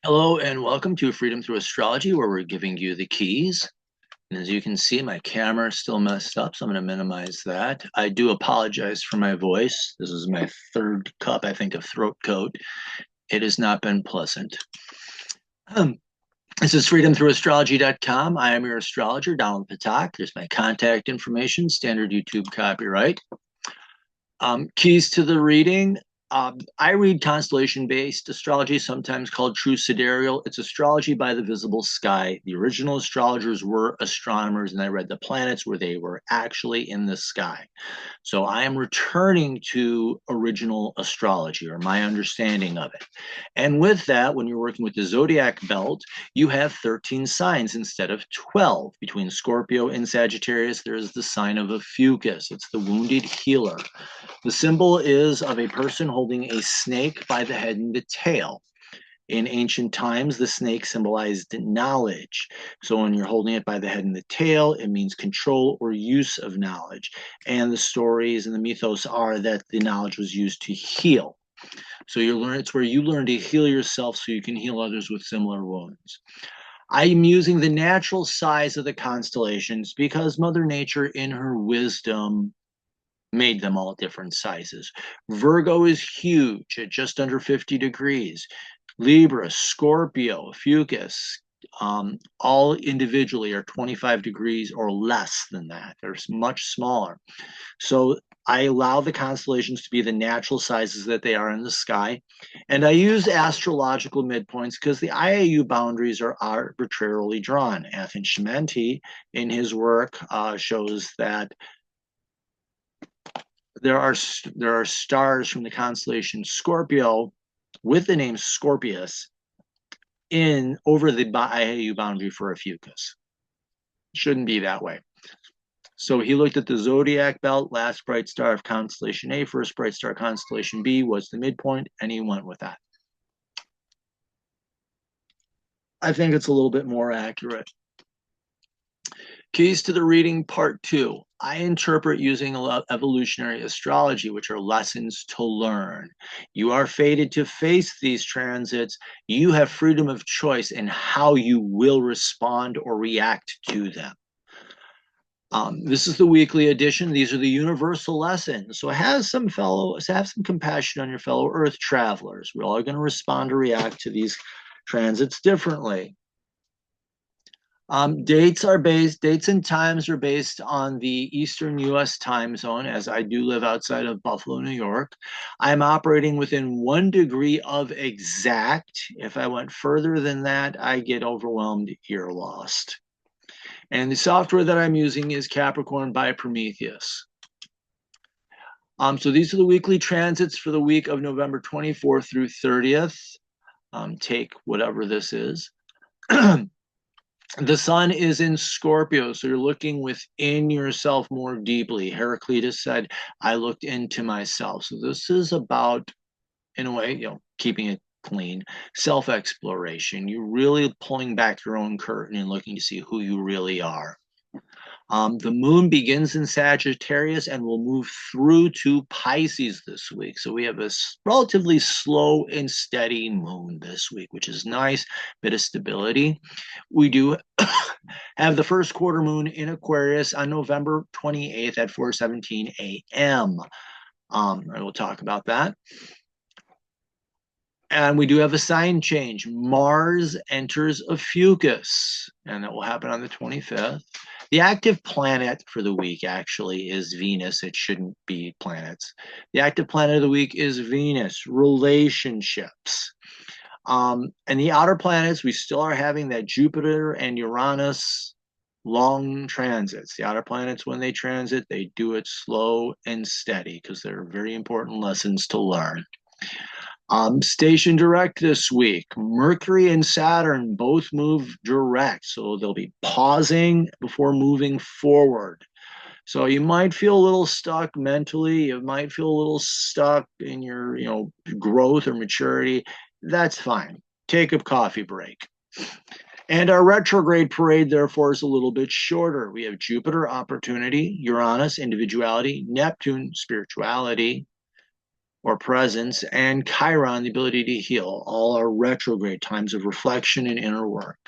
Hello and welcome to Freedom Through Astrology, where we're giving you the keys. And as you can see, my camera is still messed up, so I'm going to minimize that. I do apologize for my voice. This is my third cup, I think, of throat coat. It has not been pleasant. Um, this is freedomthroughastrology.com. I am your astrologer, Donald Patak. There's my contact information, standard YouTube copyright. Keys to the reading. I read constellation-based astrology, sometimes called true sidereal. It's astrology by the visible sky. The original astrologers were astronomers, and I read the planets where they were actually in the sky. So I am returning to original astrology, or my understanding of it. And with that, when you're working with the zodiac belt, you have 13 signs instead of 12. Between Scorpio and Sagittarius, there's the sign of Ophiuchus. It's the wounded healer. The symbol is of a person holding a snake by the head and the tail. In ancient times, the snake symbolized knowledge. So when you're holding it by the head and the tail, it means control or use of knowledge. And the stories and the mythos are that the knowledge was used to heal. So it's where you learn to heal yourself so you can heal others with similar wounds. I'm using the natural size of the constellations because Mother Nature, in her wisdom, made them all different sizes. Virgo is huge at just under 50 degrees. Libra, Scorpio, Ophiuchus, all individually are 25 degrees or less than that. They're much smaller. So I allow the constellations to be the natural sizes that they are in the sky. And I use astrological midpoints because the IAU boundaries are arbitrarily drawn. Athan Shimenti, in his work, shows that there are stars from the constellation Scorpio with the name Scorpius in over the IAU boundary for Ophiuchus. Shouldn't be that way. So he looked at the zodiac belt, last bright star of constellation A, first bright star constellation B was the midpoint, and he went with that. I think it's a little bit more accurate. Keys to the reading, part 2. I interpret using evolutionary astrology, which are lessons to learn. You are fated to face these transits. You have freedom of choice in how you will respond or react to them. This is the weekly edition. These are the universal lessons. So have some compassion on your fellow Earth travelers. We're all going to respond or react to these transits differently. Dates and times are based on the Eastern US time zone, as I do live outside of Buffalo, New York. I'm operating within 1 degree of exact. If I went further than that, I get overwhelmed, ear lost. And the software that I'm using is Capricorn by Prometheus. So these are the weekly transits for the week of November 24th through 30th. Take whatever this is. The sun is in Scorpio, so you're looking within yourself more deeply. Heraclitus said, I looked into myself. So this is about, in a way, keeping it clean, self-exploration. You're really pulling back your own curtain and looking to see who you really are. The moon begins in Sagittarius and will move through to Pisces this week. So we have a relatively slow and steady moon this week, which is nice, bit of stability. We do have the first quarter moon in Aquarius on November 28th at 4:17 a.m. I will talk about that. And we do have a sign change. Mars enters Ophiuchus, and that will happen on the 25th. The active planet for the week actually is Venus. It shouldn't be planets. The active planet of the week is Venus, relationships. And the outer planets, we still are having that Jupiter and Uranus long transits. The outer planets, when they transit, they do it slow and steady because they're very important lessons to learn. Station direct this week. Mercury and Saturn both move direct, so they'll be pausing before moving forward. So you might feel a little stuck mentally. You might feel a little stuck in your, growth or maturity. That's fine. Take a coffee break. And our retrograde parade, therefore, is a little bit shorter. We have Jupiter, opportunity, Uranus, individuality, Neptune, spirituality, or presence, and Chiron, the ability to heal. All are retrograde, times of reflection and inner work.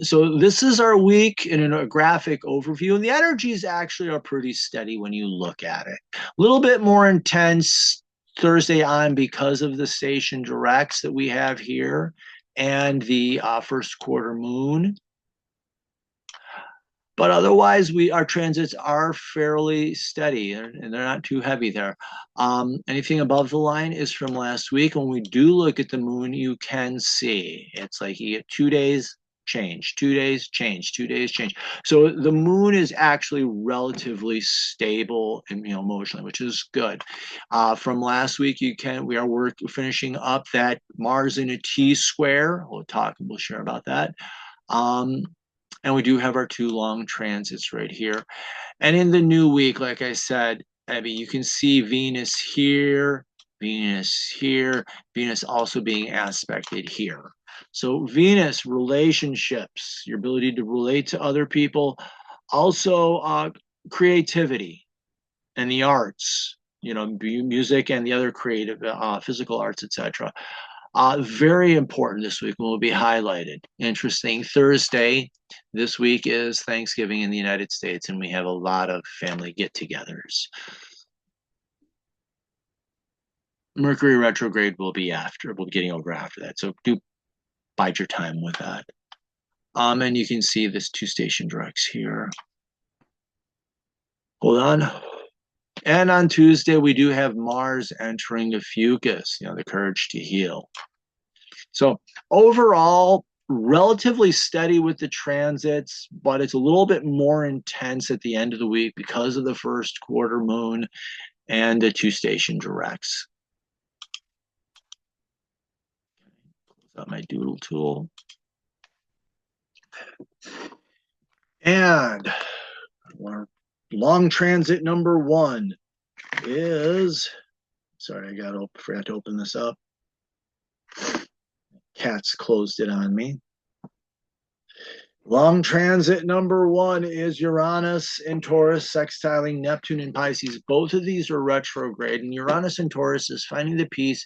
So this is our week in a graphic overview, and the energies actually are pretty steady when you look at it. A little bit more intense Thursday on because of the station directs that we have here and the first quarter moon. But otherwise, our transits are fairly steady, and they're not too heavy there. Anything above the line is from last week. When we do look at the moon, you can see it's like you get 2 days change, 2 days change, 2 days change. So the moon is actually relatively stable, and emotionally, which is good. From last week, we are finishing up that Mars in a T square. We'll share about that. And we do have our 2 long transits right here. And in the new week, like I said, Abby, you can see Venus here, Venus here, Venus also being aspected here. So Venus, relationships, your ability to relate to other people, also creativity and the arts, music and the other creative, physical arts, etc. Very important this week will be highlighted. Interesting. Thursday this week is Thanksgiving in the United States, and we have a lot of family get-togethers. Mercury retrograde will be after. We'll be getting over after that. So do bide your time with that. And you can see this 2 station directs here. Hold on. And on Tuesday, we do have Mars entering Ophiuchus, the courage to heal. So overall, relatively steady with the transits, but it's a little bit more intense at the end of the week because of the first quarter moon and the 2 station directs. Close out my doodle tool. And our long transit number 1 is, sorry, forgot to open this up. Cats closed it on me. Long transit number 1 is Uranus in Taurus, sextiling Neptune in Pisces. Both of these are retrograde, and Uranus in Taurus is finding the peace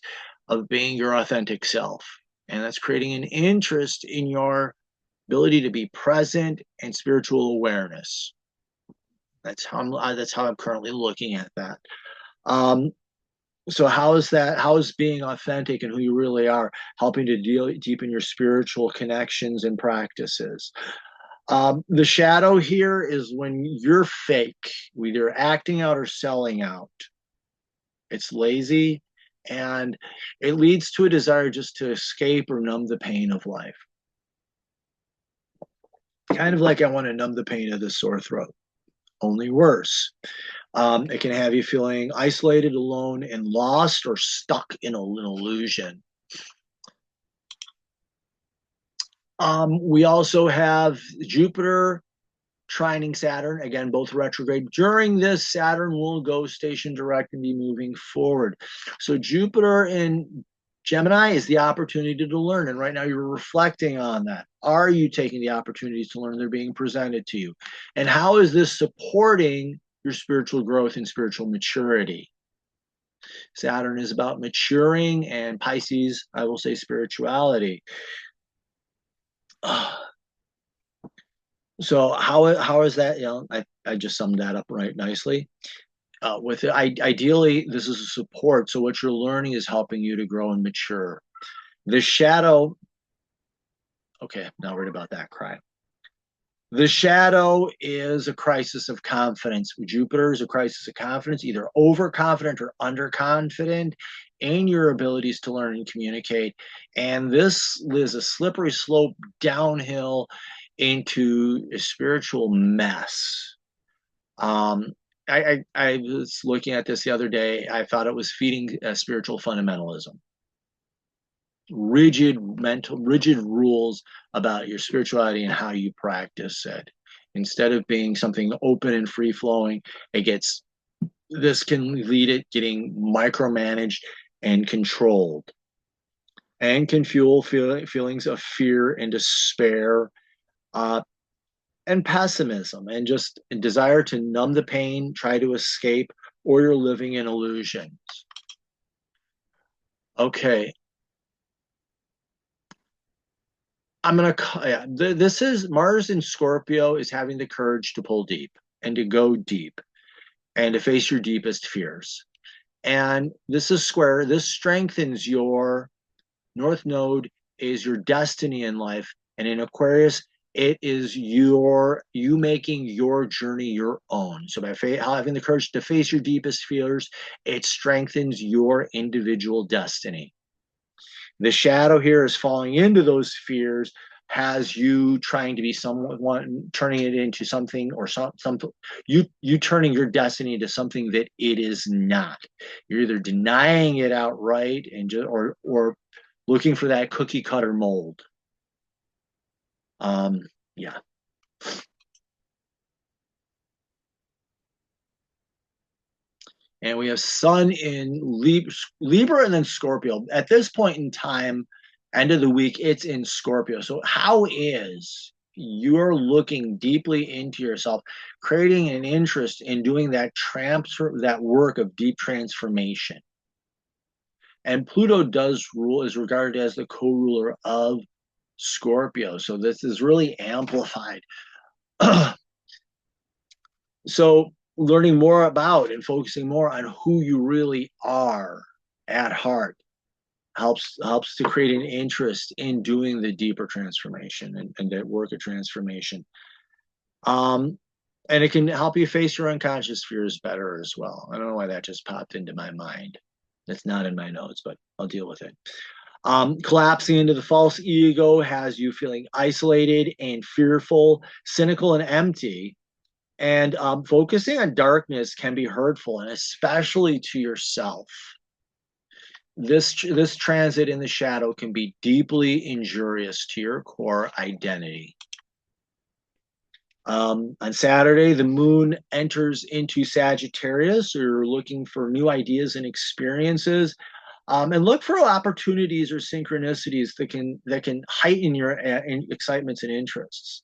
of being your authentic self. And that's creating an interest in your ability to be present and spiritual awareness. That's how I'm currently looking at that. So how is being authentic and who you really are helping to deepen your spiritual connections and practices? The shadow here is when you're fake, either acting out or selling out. It's lazy, and it leads to a desire just to escape or numb the pain of life. Kind of like I want to numb the pain of the sore throat, only worse. It can have you feeling isolated, alone, and lost, or stuck in an illusion. We also have Jupiter trining Saturn, again, both retrograde. During this, Saturn will go station direct and be moving forward. So Jupiter in Gemini is the opportunity to learn, and right now you're reflecting on that. Are you taking the opportunities to learn? They're being presented to you. And how is this supporting your spiritual growth and spiritual maturity? Saturn is about maturing, and Pisces, I will say, spirituality. So how is that? I just summed that up right nicely. With it, ideally, this is a support. So what you're learning is helping you to grow and mature. The shadow. Okay, not worried about that cry. The shadow is a crisis of confidence. Jupiter is a crisis of confidence, either overconfident or underconfident in your abilities to learn and communicate. And this is a slippery slope downhill into a spiritual mess. I was looking at this the other day. I thought it was feeding spiritual fundamentalism. Rigid rules about your spirituality and how you practice it. Instead of being something open and free flowing, this can lead it getting micromanaged and controlled, and can fuel feelings of fear and despair. and pessimism and just a desire to numb the pain, try to escape, or you're living in illusions. Okay. This is Mars in Scorpio is having the courage to pull deep and to go deep and to face your deepest fears. And this is square. This strengthens your North Node is your destiny in life. And in Aquarius, it is you making your journey your own. So by having the courage to face your deepest fears, it strengthens your individual destiny. The shadow here is falling into those fears, has you trying to be someone, turning it into something, or something, you turning your destiny into something that it is not. You're either denying it outright and or looking for that cookie cutter mold. Yeah. And we have Sun in Libra and then Scorpio. At this point in time, end of the week, it's in Scorpio. So how is you're looking deeply into yourself, creating an interest in doing that work of deep transformation? And Pluto is regarded as the co-ruler of Scorpio. So this is really amplified. So learning more about and focusing more on who you really are at heart helps to create an interest in doing the deeper transformation and that work of transformation. And it can help you face your unconscious fears better as well. I don't know why that just popped into my mind. It's not in my notes, but I'll deal with it. Collapsing into the false ego has you feeling isolated and fearful, cynical and empty. And focusing on darkness can be hurtful, and especially to yourself. This transit in the shadow can be deeply injurious to your core identity. On Saturday, the moon enters into Sagittarius. So you're looking for new ideas and experiences. And look for opportunities or synchronicities that can heighten your excitements and interests.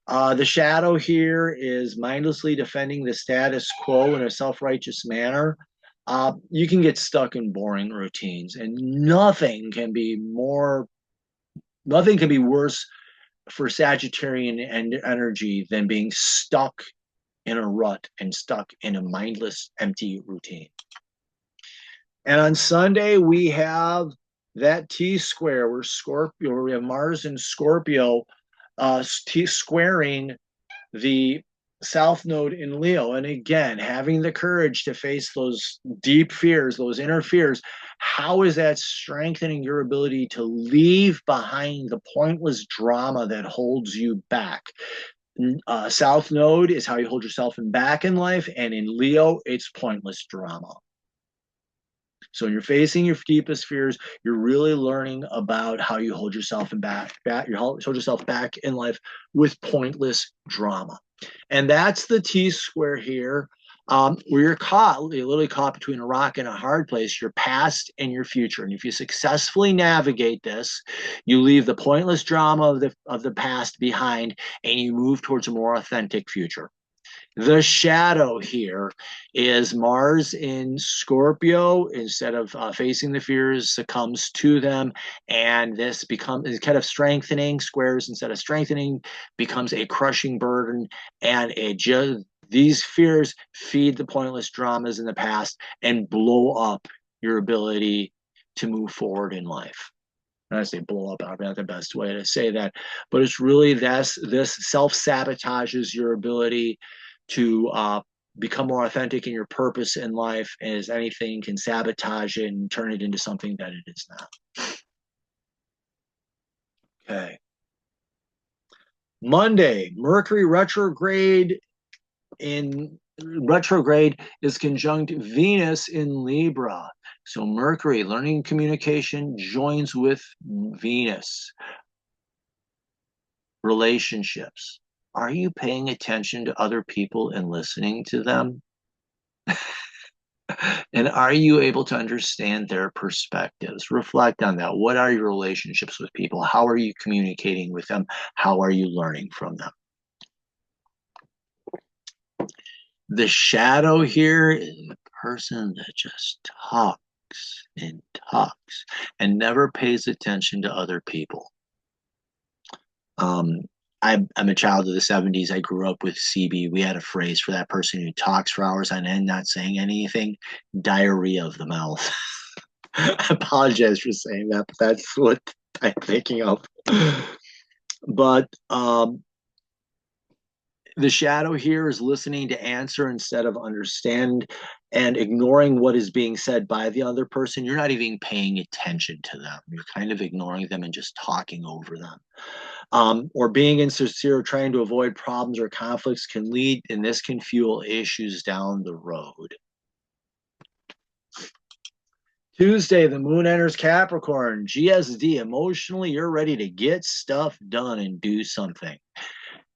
The shadow here is mindlessly defending the status quo in a self-righteous manner. You can get stuck in boring routines, and nothing can be worse for Sagittarian energy than being stuck in a rut and stuck in a mindless, empty routine. And on Sunday, we have that T-square where we have Mars and Scorpio squaring the South Node in Leo. And again, having the courage to face those deep fears, those inner fears, how is that strengthening your ability to leave behind the pointless drama that holds you back? South Node is how you hold yourself back in life, and in Leo, it's pointless drama. So when you're facing your deepest fears, you're really learning about how you hold yourself back in life with pointless drama. And that's the T-square here, where you're literally caught between a rock and a hard place, your past and your future. And if you successfully navigate this, you leave the pointless drama of the past behind and you move towards a more authentic future. The shadow here is Mars in Scorpio. Instead of facing the fears, succumbs to them. And this becomes kind of strengthening. Squares, instead of strengthening, becomes a crushing burden. And these fears feed the pointless dramas in the past and blow up your ability to move forward in life. And I say blow up, probably not the best way to say that. But it's really this self-sabotages your ability to become more authentic in your purpose in life, as anything can sabotage it and turn it into something that it is not. Okay. Monday, Mercury retrograde is conjunct Venus in Libra. So Mercury, learning communication, joins with Venus. Relationships. Are you paying attention to other people and listening to them? And are you able to understand their perspectives? Reflect on that. What are your relationships with people? How are you communicating with them? How are you learning from them? The shadow here is a person that just talks and never pays attention to other people. Um, I'm a child of the 70s. I grew up with CB. We had a phrase for that person who talks for hours on end, not saying anything, diarrhea of the mouth. I apologize for saying that, but that's what I'm thinking of. But the shadow here is listening to answer instead of understand and ignoring what is being said by the other person. You're not even paying attention to them. You're kind of ignoring them and just talking over them. Or being insincere, trying to avoid problems or conflicts can lead, and this can fuel issues down the road. Tuesday, the moon enters Capricorn. GSD, emotionally, you're ready to get stuff done and do something.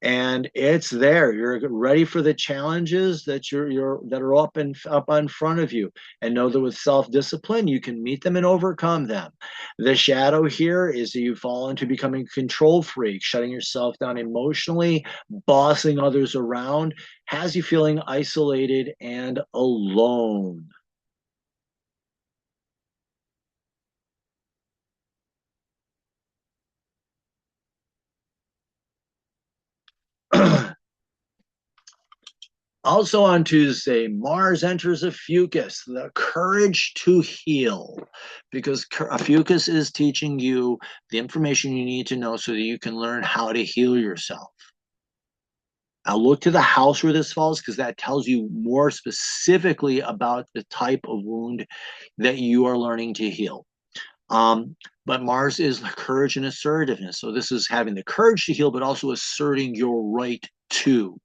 And it's there. You're ready for the challenges that you're that are up in front of you, and know that with self-discipline you can meet them and overcome them. The shadow here is that you fall into becoming a control freak, shutting yourself down emotionally, bossing others around, has you feeling isolated and alone. Also on Tuesday, Mars enters Ophiuchus, the courage to heal, because Ophiuchus is teaching you the information you need to know so that you can learn how to heal yourself. I'll look to the house where this falls because that tells you more specifically about the type of wound that you are learning to heal. But Mars is courage and assertiveness. So this is having the courage to heal, but also asserting your right to.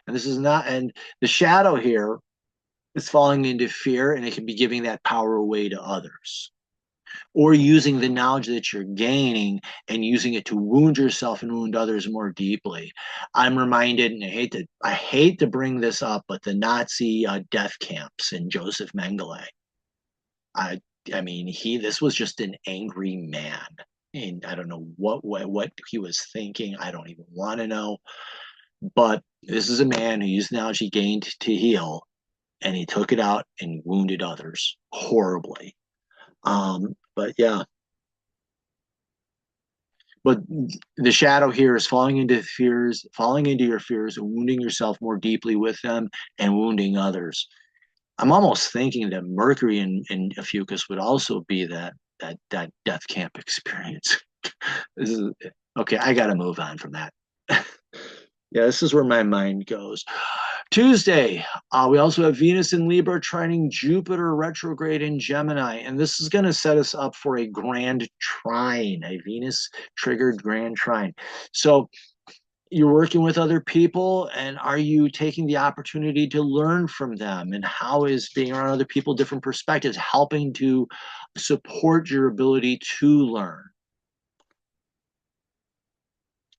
And this is not, and the shadow here is falling into fear, and it can be giving that power away to others, or using the knowledge that you're gaining and using it to wound yourself and wound others more deeply. I'm reminded, and I hate to bring this up, but the Nazi death camps in Joseph Mengele. I I mean, this was just an angry man, and I don't know what he was thinking. I don't even want to know. But this is a man who used the knowledge he gained to heal, and he took it out and wounded others horribly. But yeah, but the shadow here is falling into your fears, and wounding yourself more deeply with them, and wounding others. I'm almost thinking that Mercury in Ophiuchus would also be that death camp experience. This is okay. I got to move on from that. Yeah, this is where my mind goes. Tuesday, we also have Venus in Libra trining Jupiter retrograde in Gemini, and this is going to set us up for a grand trine, a Venus triggered grand trine. So you're working with other people, and are you taking the opportunity to learn from them? And how is being around other people, different perspectives, helping to support your ability to learn?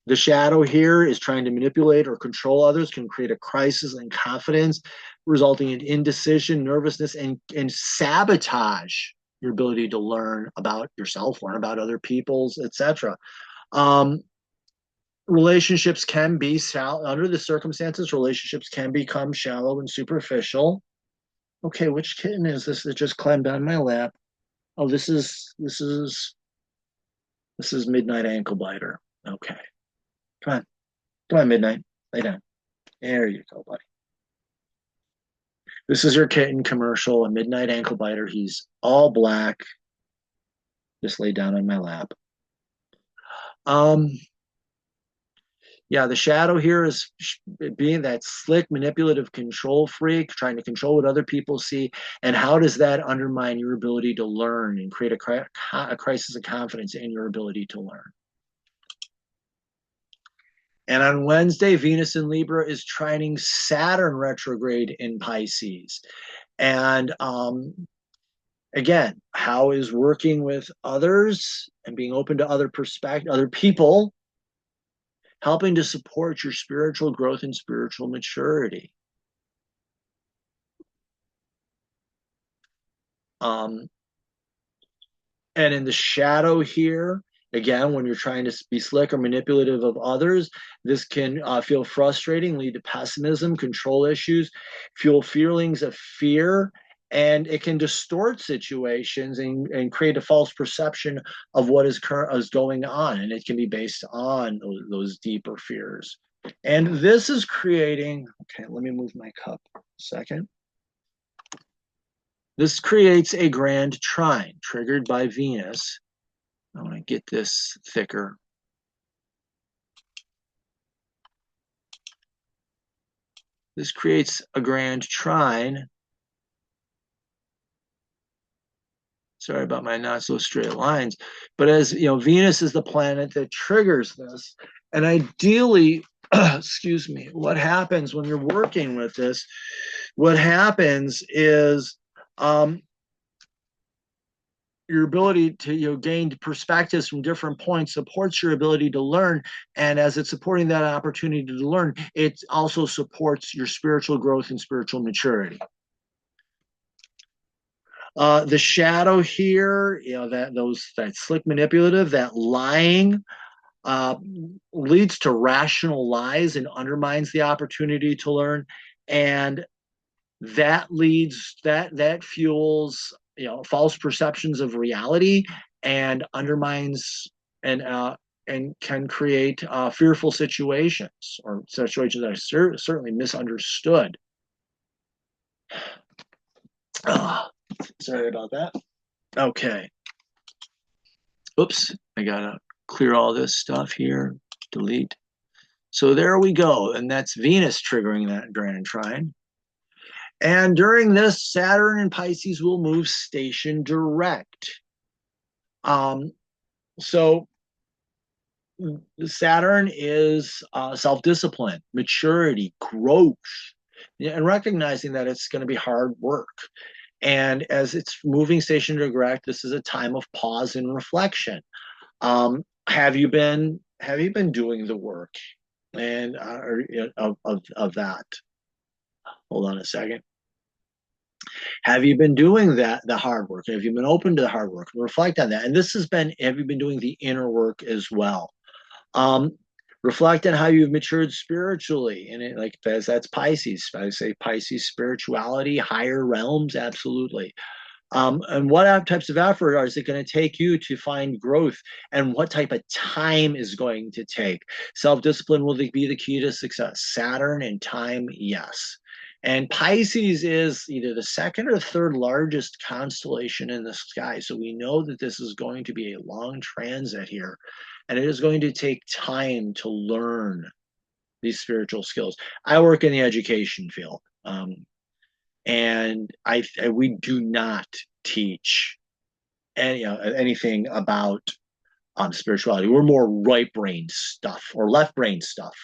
The shadow here is trying to manipulate or control others, can create a crisis in confidence, resulting in indecision, nervousness, and sabotage your ability to learn about yourself, learn about other people's, etc. Um, Relationships can be shallow under the circumstances. Relationships can become shallow and superficial. Okay, which kitten is this that just climbed on my lap? Oh, this is Midnight Ankle Biter. Okay, come on, Midnight, lay down. There you go, buddy. This is your kitten commercial, a Midnight Ankle Biter. He's all black. Just lay down on my lap. Um, yeah, the shadow here is being that slick, manipulative control freak, trying to control what other people see. And how does that undermine your ability to learn and create a crisis of confidence in your ability to learn? And on Wednesday, Venus in Libra is trining Saturn retrograde in Pisces. And again, how is working with others and being open to other people, helping to support your spiritual growth and spiritual maturity? And in the shadow here Again, when you're trying to be slick or manipulative of others, this can feel frustrating, lead to pessimism, control issues, fuel feelings of fear, and it can distort situations and create a false perception of what is going on. And it can be based on those deeper fears. And this is creating, okay, let me move my cup a second. This creates a grand trine triggered by Venus. I want to get this thicker. This creates a grand trine. Sorry about my not so straight lines. But as you know, Venus is the planet that triggers this. And ideally, excuse me, what happens when you're working with this, what happens is your ability to gain perspectives from different points supports your ability to learn, and as it's supporting that opportunity to learn, it also supports your spiritual growth and spiritual maturity. The shadow here, that slick manipulative, that lying, leads to rational lies and undermines the opportunity to learn, and that fuels false perceptions of reality and undermines and can create fearful situations or situations that are certainly misunderstood. Sorry about that. Okay. Oops, I gotta clear all this stuff here. Delete. So there we go, and that's Venus triggering that grand trine. And during this, Saturn and Pisces will move station direct. So Saturn is self-discipline, maturity, growth, and recognizing that it's going to be hard work. And as it's moving station direct, this is a time of pause and reflection. Have you been doing the work and of that? Hold on a second. Have you been doing the hard work? Have you been open to the hard work? Reflect on that. And this have you been doing the inner work as well? Reflect on how you've matured spiritually. And that's Pisces. I say Pisces spirituality, higher realms, absolutely. And what types of effort is it going to take you to find growth, and what type of time is going to take? Self-discipline will be the key to success. Saturn and time, yes. And Pisces is either the second or third largest constellation in the sky. So we know that this is going to be a long transit here. And it is going to take time to learn these spiritual skills. I work in the education field. And we do not teach anything about spirituality. We're more right brain stuff or left brain stuff.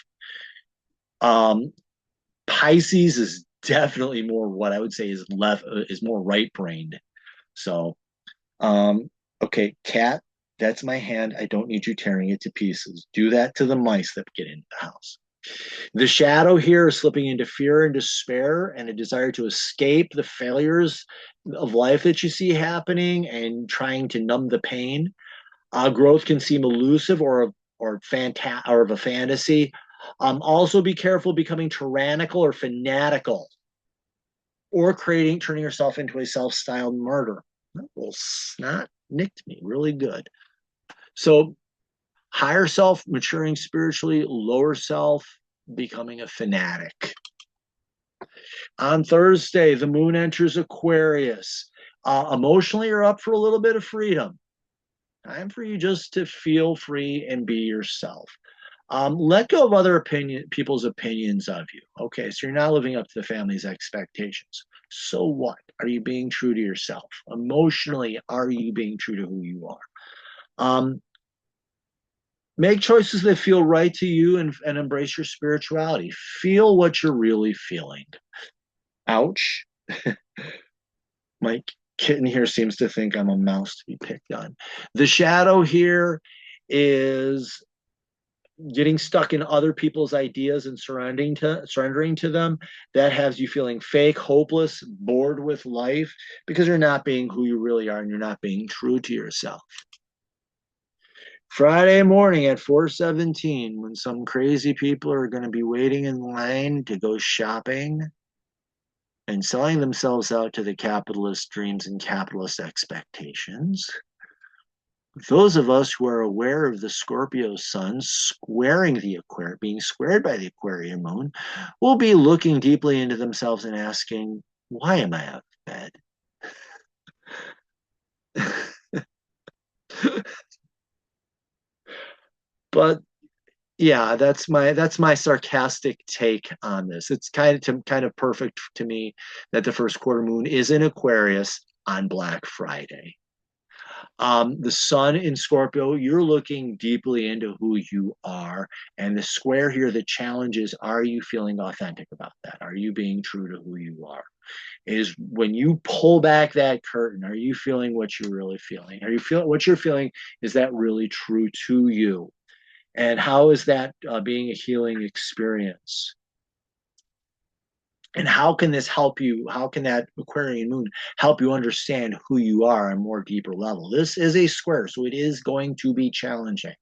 Pisces is definitely more what I would say is more right brained. So, okay, cat, that's my hand. I don't need you tearing it to pieces. Do that to the mice that get into the house. The shadow here is slipping into fear and despair and a desire to escape the failures of life that you see happening and trying to numb the pain. Growth can seem elusive or of a fantasy. Also, be careful becoming tyrannical or fanatical, or turning yourself into a self-styled murderer. That little snot nicked me really good. So higher self, maturing spiritually, lower self, becoming a fanatic. On Thursday, the moon enters Aquarius. Emotionally, you're up for a little bit of freedom. Time for you just to feel free and be yourself. Let go of other people's opinions of you. Okay, so you're not living up to the family's expectations. So what? Are you being true to yourself? Emotionally, are you being true to who you are? Make choices that feel right to you and embrace your spirituality. Feel what you're really feeling. Ouch. My kitten here seems to think I'm a mouse to be picked on. The shadow here is getting stuck in other people's ideas and surrendering to them. That has you feeling fake, hopeless, bored with life because you're not being who you really are and you're not being true to yourself. Friday morning at 4:17, when some crazy people are going to be waiting in line to go shopping and selling themselves out to the capitalist dreams and capitalist expectations. Those of us who are aware of the Scorpio sun squaring the Aquarius, being squared by the Aquarian moon, will be looking deeply into themselves and asking, why am I out of bed? But yeah, that's my sarcastic take on this. It's kind of perfect to me that the first quarter moon is in Aquarius on Black Friday. The sun in Scorpio, you're looking deeply into who you are. And the square here, the challenge is, are you feeling authentic about that? Are you being true to who you are? Is when you pull back that curtain, are you feeling what you're really feeling? Are you feeling what you're feeling? Is that really true to you? And how is that being a healing experience? And how can this help you? How can that Aquarian moon help you understand who you are on a more deeper level? This is a square, so it is going to be challenging.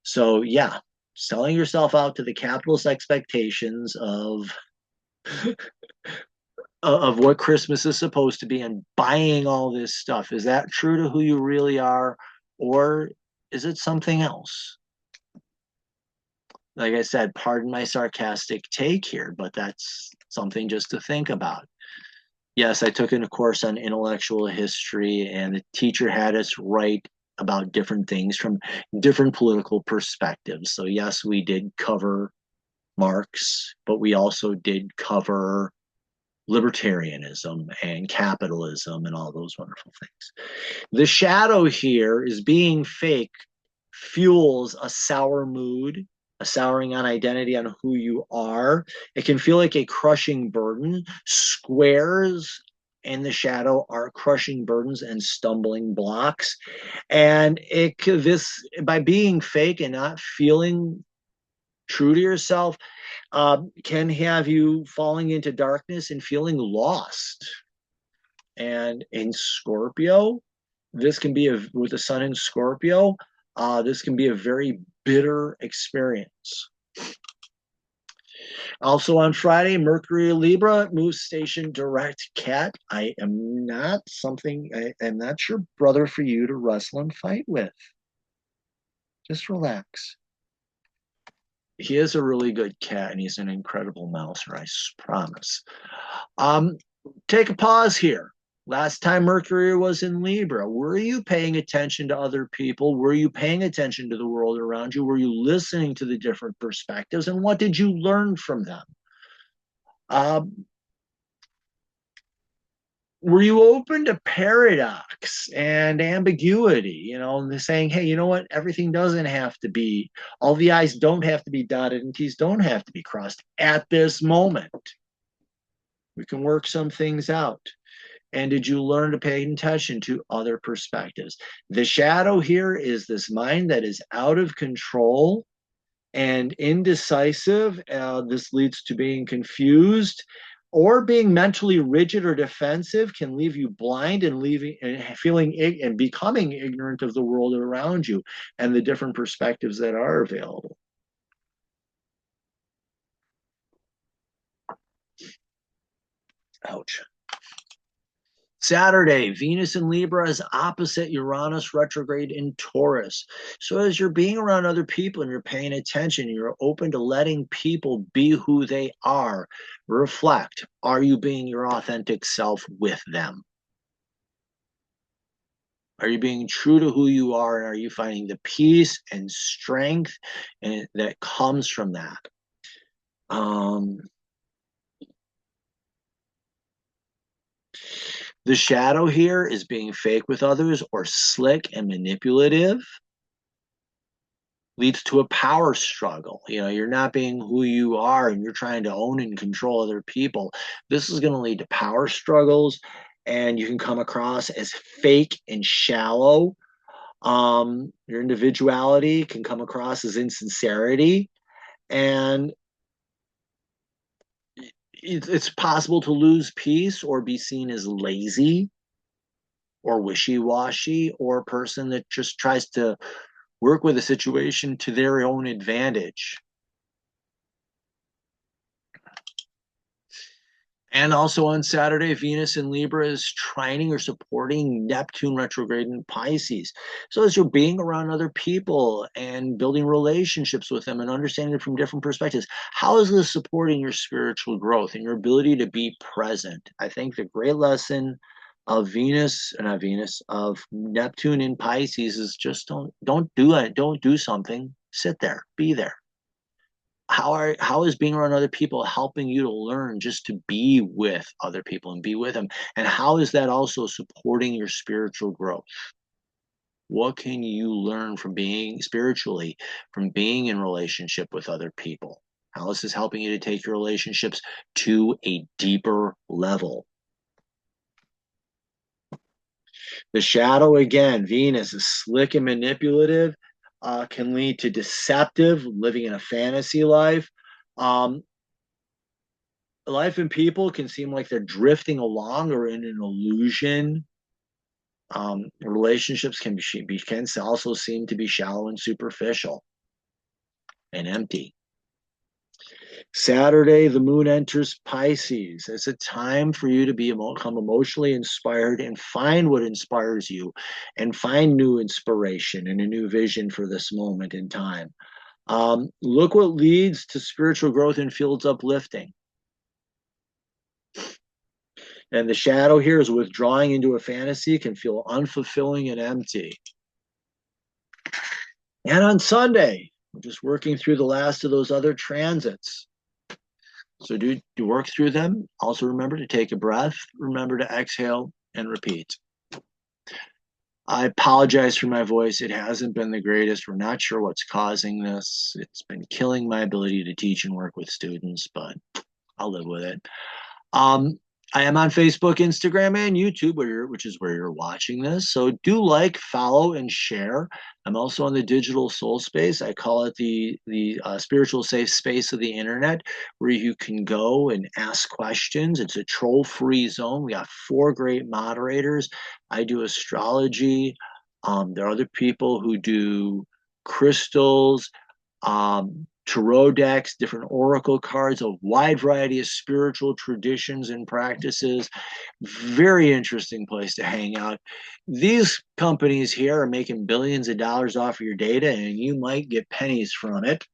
So yeah, selling yourself out to the capitalist expectations of what Christmas is supposed to be and buying all this stuff. Is that true to who you really are, or is it something else? Like I said, pardon my sarcastic take here, but that's something just to think about. Yes, I took a course on intellectual history, and the teacher had us write about different things from different political perspectives. So, yes, we did cover Marx, but we also did cover libertarianism and capitalism and all those wonderful things. The shadow here is being fake fuels a sour mood, a souring on identity, on who you are. It can feel like a crushing burden. Squares in the shadow are crushing burdens and stumbling blocks. And this, by being fake and not feeling true to yourself, can have you falling into darkness and feeling lost. And in Scorpio, this can be with the sun in Scorpio, this can be a very bitter experience. Also on Friday, Mercury Libra moves station direct cat. I am not your brother for you to wrestle and fight with. Just relax. He is a really good cat, and he's an incredible mouser, I promise. Take a pause here. Last time Mercury was in Libra, were you paying attention to other people? Were you paying attention to the world around you? Were you listening to the different perspectives? And what did you learn from them? Were you open to paradox and ambiguity, and saying, hey, you know what? Everything doesn't have to be, all the I's don't have to be dotted and T's don't have to be crossed at this moment. We can work some things out. And did you learn to pay attention to other perspectives? The shadow here is this mind that is out of control and indecisive. This leads to being confused, or being mentally rigid or defensive can leave you blind and feeling and becoming ignorant of the world around you and the different perspectives that are available. Ouch. Saturday, Venus in Libra is opposite Uranus retrograde in Taurus. So as you're being around other people and you're paying attention, you're open to letting people be who they are. Reflect. Are you being your authentic self with them? Are you being true to who you are, and are you finding the peace and strength that comes from that? The shadow here is being fake with others or slick and manipulative. Leads to a power struggle. You're not being who you are and you're trying to own and control other people. This is going to lead to power struggles, and you can come across as fake and shallow. Your individuality can come across as insincerity, and it's possible to lose peace or be seen as lazy or wishy-washy, or a person that just tries to work with a situation to their own advantage. And also on Saturday, Venus in Libra is trining or supporting Neptune retrograde in Pisces. So as you're being around other people and building relationships with them and understanding it from different perspectives, how is this supporting your spiritual growth and your ability to be present? I think the great lesson of of Neptune in Pisces is just don't do it. Don't do something. Sit there. Be there. How is being around other people helping you to learn just to be with other people and be with them? And how is that also supporting your spiritual growth? What can you learn from being spiritually, from being in relationship with other people? How is this helping you to take your relationships to a deeper level? The shadow, again, Venus is slick and manipulative, can lead to deceptive, living in a fantasy life. Um, Life and people can seem like they're drifting along or in an illusion. Relationships can also seem to be shallow and superficial and empty. Saturday, the moon enters Pisces. It's a time for you to become emotionally inspired and find what inspires you and find new inspiration and a new vision for this moment in time. Look what leads to spiritual growth and feels uplifting. And the shadow here is withdrawing into a fantasy can feel unfulfilling and empty. And on Sunday, we're just working through the last of those other transits. So do work through them. Also remember to take a breath. Remember to exhale and repeat. I apologize for my voice. It hasn't been the greatest. We're not sure what's causing this. It's been killing my ability to teach and work with students, but I'll live with it. I am on Facebook, Instagram, and YouTube, which is where you're watching this. So do like, follow, and share. I'm also on the digital soul space. I call it the spiritual safe space of the internet, where you can go and ask questions. It's a troll-free zone. We got 4 great moderators. I do astrology. There are other people who do crystals, tarot decks, different oracle cards, a wide variety of spiritual traditions and practices. Very interesting place to hang out. These companies here are making billions of dollars off of your data, and you might get pennies from it.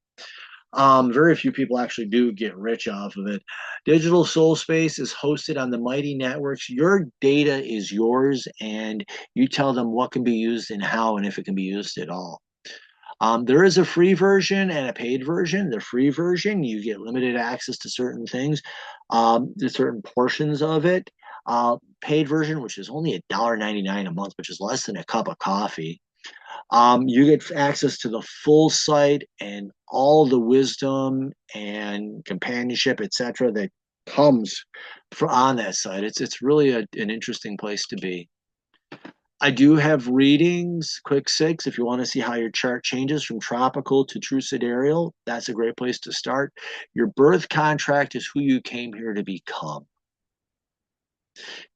Very few people actually do get rich off of it. Digital Soul Space is hosted on the Mighty Networks. Your data is yours, and you tell them what can be used and how, and if it can be used at all. There is a free version and a paid version. The free version, you get limited access to certain things, to certain portions of it. Paid version, which is only $1.99 a month, which is less than a cup of coffee. You get access to the full site and all the wisdom and companionship, etc., that comes on that site. It's really an interesting place to be. I do have readings, quick 6, if you want to see how your chart changes from tropical to true sidereal. That's a great place to start. Your birth contract is who you came here to become.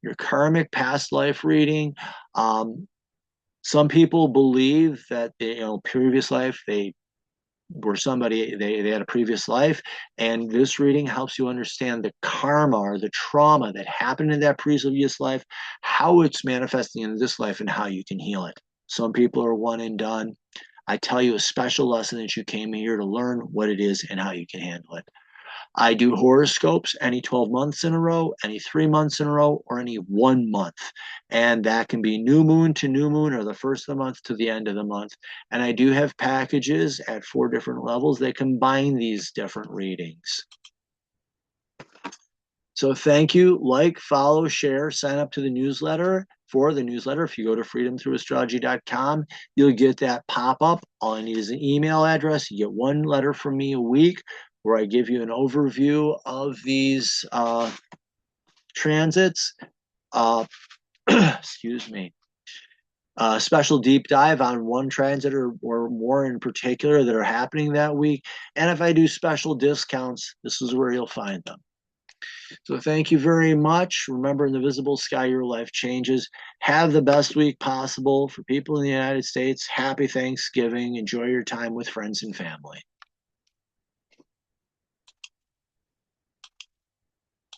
Your karmic past life reading. Some people believe that previous life they were somebody, they had a previous life, and this reading helps you understand the karma or the trauma that happened in that previous life, how it's manifesting in this life, and how you can heal it. Some people are one and done. I tell you a special lesson that you came here to learn what it is and how you can handle it. I do horoscopes any 12 months in a row, any 3 months in a row, or any 1 month. And that can be new moon to new moon, or the first of the month to the end of the month. And I do have packages at 4 different levels that combine these different readings. So thank you. Like, follow, share, sign up to the newsletter. For the newsletter, if you go to freedomthroughastrology.com, you'll get that pop-up. All I need is an email address. You get 1 letter from me a week, where I give you an overview of these transits. Excuse me. Special deep dive on one transit or more in particular that are happening that week. And if I do special discounts, this is where you'll find them. So thank you very much. Remember, in the visible sky, your life changes. Have the best week possible for people in the United States. Happy Thanksgiving. Enjoy your time with friends and family.